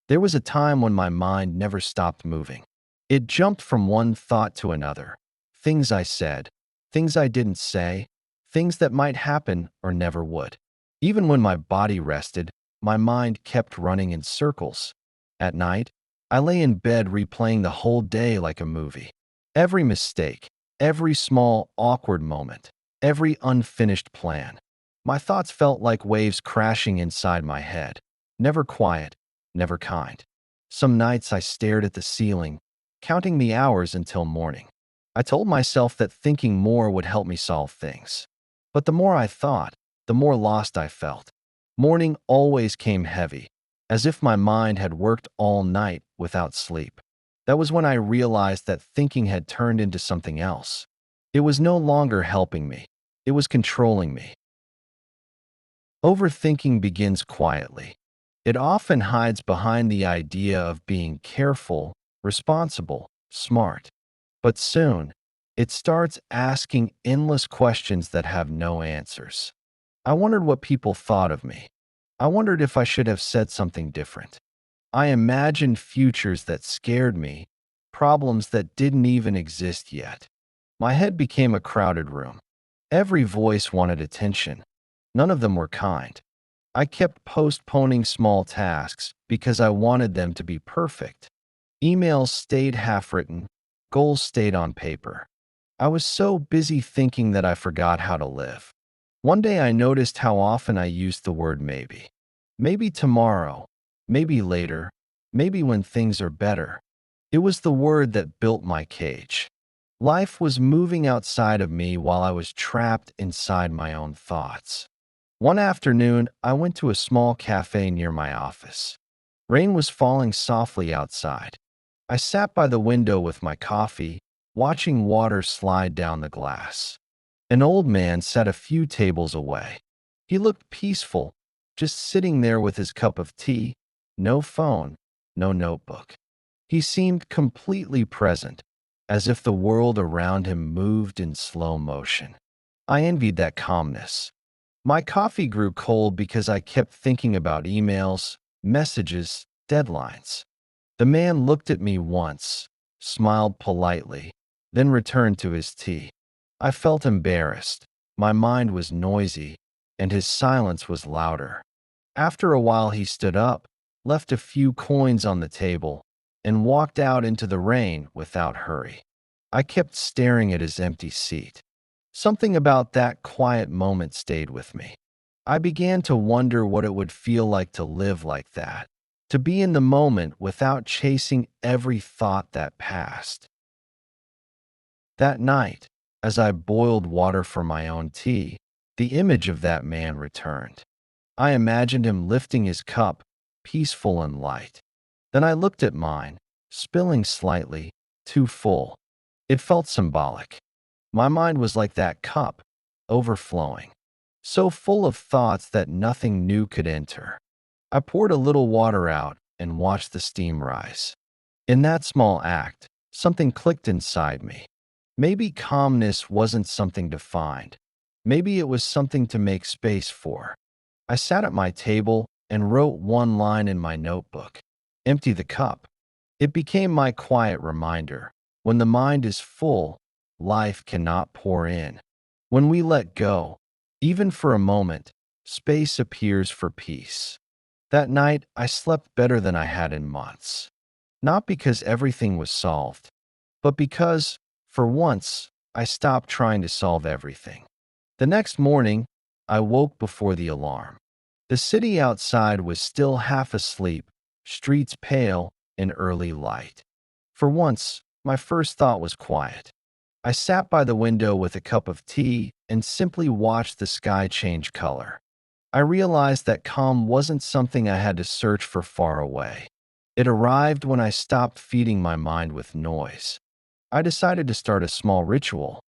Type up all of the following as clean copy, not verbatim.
There was a time when my mind never stopped moving. It jumped from one thought to another. Things I said, things I didn't say, things that might happen or never would. Even when my body rested, my mind kept running in circles. At night, I lay in bed replaying the whole day like a movie. Every mistake, every small, awkward moment, every unfinished plan. My thoughts felt like waves crashing inside my head. Never quiet, never kind. Some nights I stared at the ceiling, counting the hours until morning. I told myself that thinking more would help me solve things. But the more I thought, the more lost I felt. Morning always came heavy, as if my mind had worked all night without sleep. That was when I realized that thinking had turned into something else. It was no longer helping me. It was controlling me. Overthinking begins quietly. It often hides behind the idea of being careful, responsible, smart. But soon, it starts asking endless questions that have no answers. I wondered what people thought of me. I wondered if I should have said something different. I imagined futures that scared me, problems that didn't even exist yet. My head became a crowded room. Every voice wanted attention. None of them were kind. I kept postponing small tasks because I wanted them to be perfect. Emails stayed half-written, goals stayed on paper. I was so busy thinking that I forgot how to live. One day I noticed how often I used the word maybe. Maybe tomorrow, maybe later, maybe when things are better. It was the word that built my cage. Life was moving outside of me while I was trapped inside my own thoughts. One afternoon, I went to a small cafe near my office. Rain was falling softly outside. I sat by the window with my coffee, watching water slide down the glass. An old man sat a few tables away. He looked peaceful, just sitting there with his cup of tea, no phone, no notebook. He seemed completely present, as if the world around him moved in slow motion. I envied that calmness. My coffee grew cold because I kept thinking about emails, messages, deadlines. The man looked at me once, smiled politely, then returned to his tea. I felt embarrassed. My mind was noisy, and his silence was louder. After a while, he stood up, left a few coins on the table, and walked out into the rain without hurry. I kept staring at his empty seat. Something about that quiet moment stayed with me. I began to wonder what it would feel like to live like that, to be in the moment without chasing every thought that passed. That night, as I boiled water for my own tea, the image of that man returned. I imagined him lifting his cup, peaceful and light. Then I looked at mine, spilling slightly, too full. It felt symbolic. My mind was like that cup, overflowing, so full of thoughts that nothing new could enter. I poured a little water out and watched the steam rise. In that small act, something clicked inside me. Maybe calmness wasn't something to find. Maybe it was something to make space for. I sat at my table and wrote one line in my notebook: empty the cup. It became my quiet reminder. When the mind is full, life cannot pour in. When we let go, even for a moment, space appears for peace. That night, I slept better than I had in months. Not because everything was solved, but because, for once, I stopped trying to solve everything. The next morning, I woke before the alarm. The city outside was still half asleep, streets pale in early light. For once, my first thought was quiet. I sat by the window with a cup of tea and simply watched the sky change color. I realized that calm wasn't something I had to search for far away. It arrived when I stopped feeding my mind with noise. I decided to start a small ritual.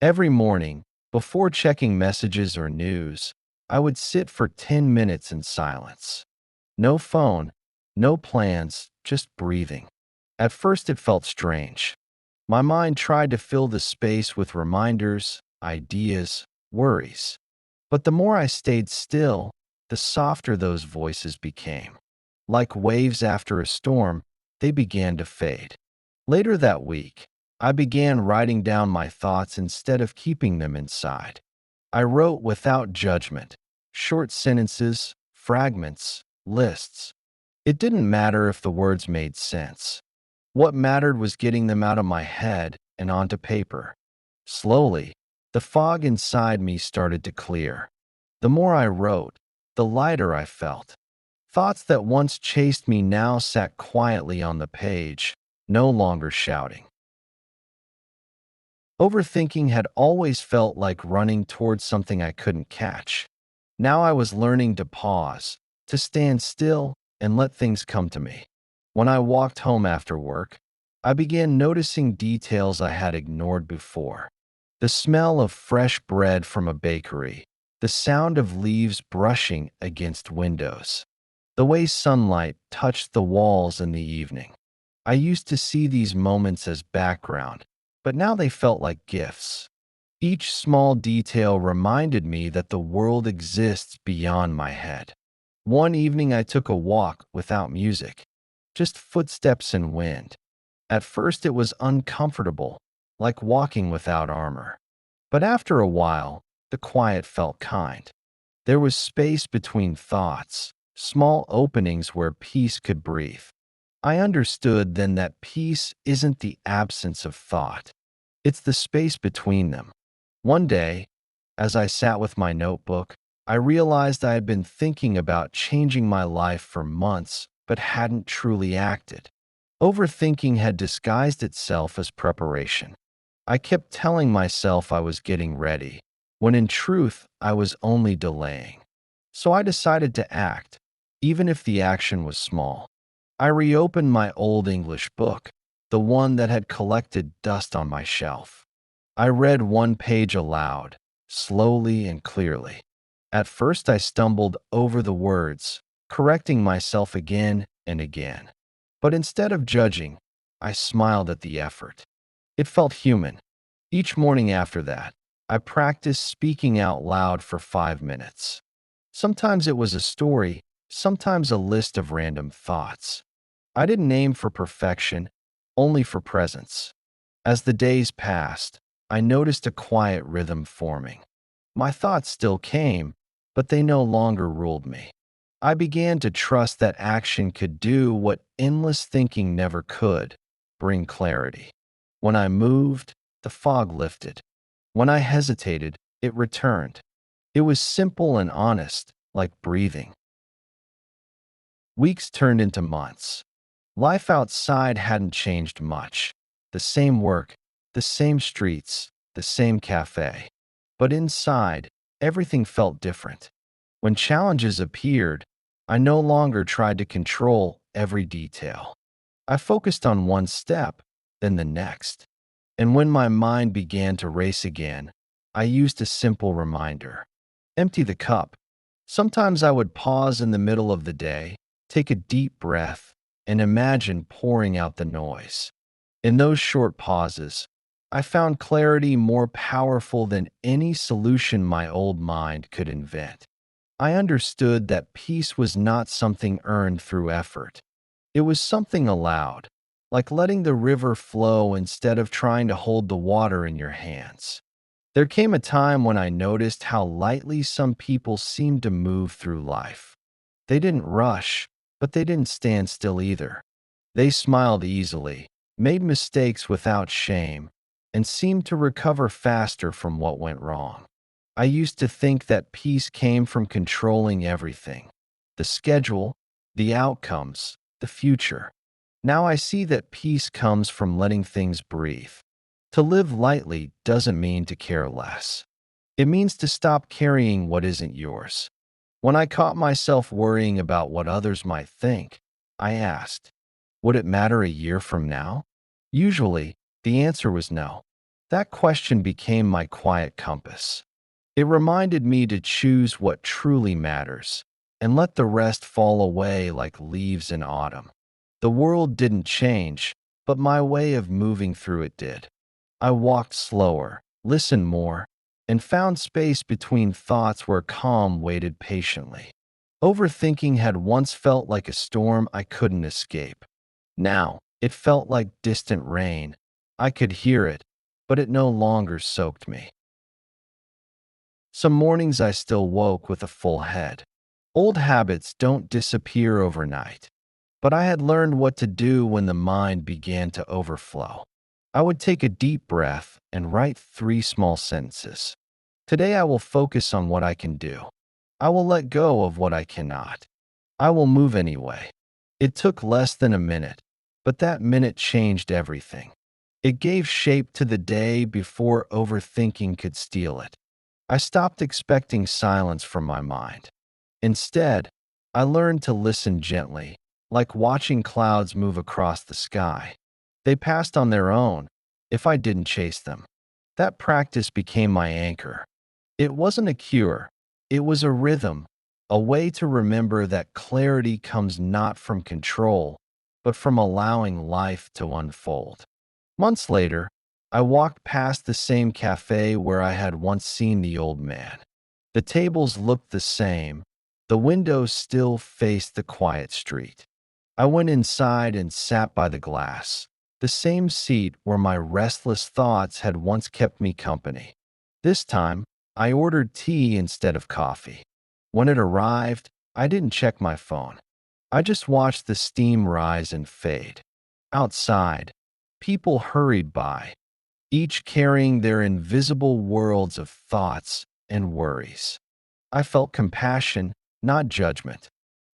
Every morning, before checking messages or news, I would sit for 10 minutes in silence. No phone, no plans, just breathing. At first, it felt strange. My mind tried to fill the space with reminders, ideas, worries. But the more I stayed still, the softer those voices became. Like waves after a storm, they began to fade. Later that week, I began writing down my thoughts instead of keeping them inside. I wrote without judgment, short sentences, fragments, lists. It didn't matter if the words made sense. What mattered was getting them out of my head and onto paper. Slowly, the fog inside me started to clear. The more I wrote, the lighter I felt. Thoughts that once chased me now sat quietly on the page, no longer shouting. Overthinking had always felt like running towards something I couldn't catch. Now I was learning to pause, to stand still, and let things come to me. When I walked home after work, I began noticing details I had ignored before. The smell of fresh bread from a bakery, the sound of leaves brushing against windows, the way sunlight touched the walls in the evening. I used to see these moments as background, but now they felt like gifts. Each small detail reminded me that the world exists beyond my head. One evening I took a walk without music, just footsteps and wind. At first it was uncomfortable, like walking without armor. But after a while, the quiet felt kind. There was space between thoughts, small openings where peace could breathe. I understood then that peace isn't the absence of thought. It's the space between them. One day, as I sat with my notebook, I realized I had been thinking about changing my life for months but hadn't truly acted. Overthinking had disguised itself as preparation. I kept telling myself I was getting ready, when in truth I was only delaying. So I decided to act, even if the action was small. I reopened my old English book, the one that had collected dust on my shelf. I read one page aloud, slowly and clearly. At first I stumbled over the words, correcting myself again and again. But instead of judging, I smiled at the effort. It felt human. Each morning after that, I practiced speaking out loud for 5 minutes. Sometimes it was a story, sometimes a list of random thoughts. I didn't aim for perfection, only for presence. As the days passed, I noticed a quiet rhythm forming. My thoughts still came, but they no longer ruled me. I began to trust that action could do what endless thinking never could, bring clarity. When I moved, the fog lifted. When I hesitated, it returned. It was simple and honest, like breathing. Weeks turned into months. Life outside hadn't changed much. The same work, the same streets, the same cafe. But inside, everything felt different. When challenges appeared, I no longer tried to control every detail. I focused on one step, then the next. And when my mind began to race again, I used a simple reminder. Empty the cup. Sometimes I would pause in the middle of the day, take a deep breath, and imagine pouring out the noise. In those short pauses, I found clarity more powerful than any solution my old mind could invent. I understood that peace was not something earned through effort. It was something allowed, like letting the river flow instead of trying to hold the water in your hands. There came a time when I noticed how lightly some people seemed to move through life. They didn't rush, but they didn't stand still either. They smiled easily, made mistakes without shame, and seemed to recover faster from what went wrong. I used to think that peace came from controlling everything, the schedule, the outcomes, the future. Now I see that peace comes from letting things breathe. To live lightly doesn't mean to care less. It means to stop carrying what isn't yours. When I caught myself worrying about what others might think, I asked, would it matter a year from now? Usually, the answer was no. That question became my quiet compass. It reminded me to choose what truly matters and let the rest fall away like leaves in autumn. The world didn't change, but my way of moving through it did. I walked slower, listened more, and found space between thoughts where calm waited patiently. Overthinking had once felt like a storm I couldn't escape. Now, it felt like distant rain. I could hear it, but it no longer soaked me. Some mornings I still woke with a full head. Old habits don't disappear overnight, but I had learned what to do when the mind began to overflow. I would take a deep breath and write 3 small sentences. Today I will focus on what I can do. I will let go of what I cannot. I will move anyway. It took less than a minute, but that minute changed everything. It gave shape to the day before overthinking could steal it. I stopped expecting silence from my mind. Instead, I learned to listen gently, like watching clouds move across the sky. They passed on their own if I didn't chase them. That practice became my anchor. It wasn't a cure, it was a rhythm, a way to remember that clarity comes not from control, but from allowing life to unfold. Months later, I walked past the same cafe where I had once seen the old man. The tables looked the same, the windows still faced the quiet street. I went inside and sat by the glass, the same seat where my restless thoughts had once kept me company. This time, I ordered tea instead of coffee. When it arrived, I didn't check my phone. I just watched the steam rise and fade. Outside, people hurried by, each carrying their invisible worlds of thoughts and worries. I felt compassion, not judgment,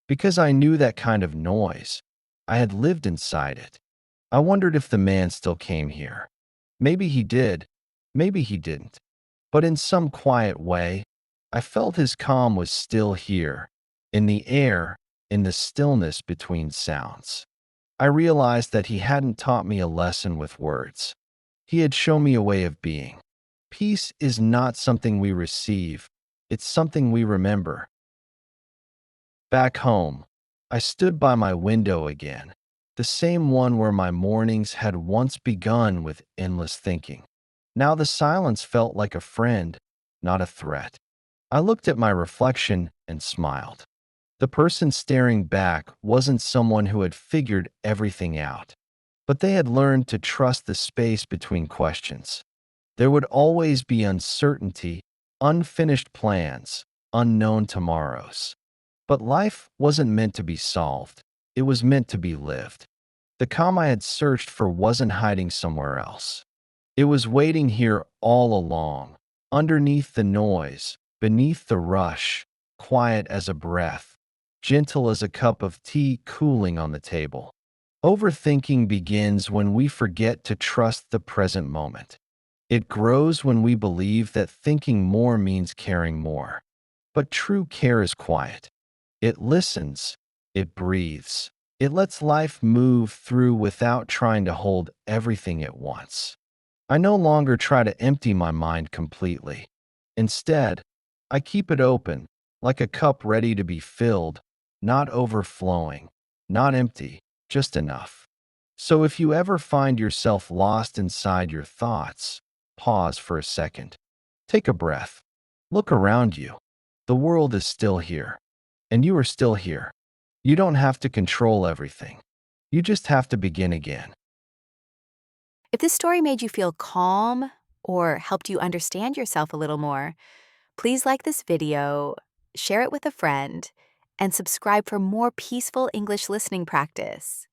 because I knew that kind of noise. I had lived inside it. I wondered if the man still came here. Maybe he did, maybe he didn't. But in some quiet way, I felt his calm was still here, in the air, in the stillness between sounds. I realized that he hadn't taught me a lesson with words. He had shown me a way of being. Peace is not something we receive, it's something we remember. Back home, I stood by my window again, the same one where my mornings had once begun with endless thinking. Now the silence felt like a friend, not a threat. I looked at my reflection and smiled. The person staring back wasn't someone who had figured everything out, but they had learned to trust the space between questions. There would always be uncertainty, unfinished plans, unknown tomorrows. But life wasn't meant to be solved, it was meant to be lived. The calm I had searched for wasn't hiding somewhere else. It was waiting here all along, underneath the noise, beneath the rush, quiet as a breath, gentle as a cup of tea cooling on the table. Overthinking begins when we forget to trust the present moment. It grows when we believe that thinking more means caring more. But true care is quiet. It listens, it breathes, it lets life move through without trying to hold everything at once. I no longer try to empty my mind completely. Instead, I keep it open, like a cup ready to be filled, not overflowing, not empty, just enough. So if you ever find yourself lost inside your thoughts, pause for a second. Take a breath. Look around you. The world is still here, and you are still here. You don't have to control everything. You just have to begin again. If this story made you feel calm or helped you understand yourself a little more, please like this video, share it with a friend, and subscribe for more peaceful English listening practice.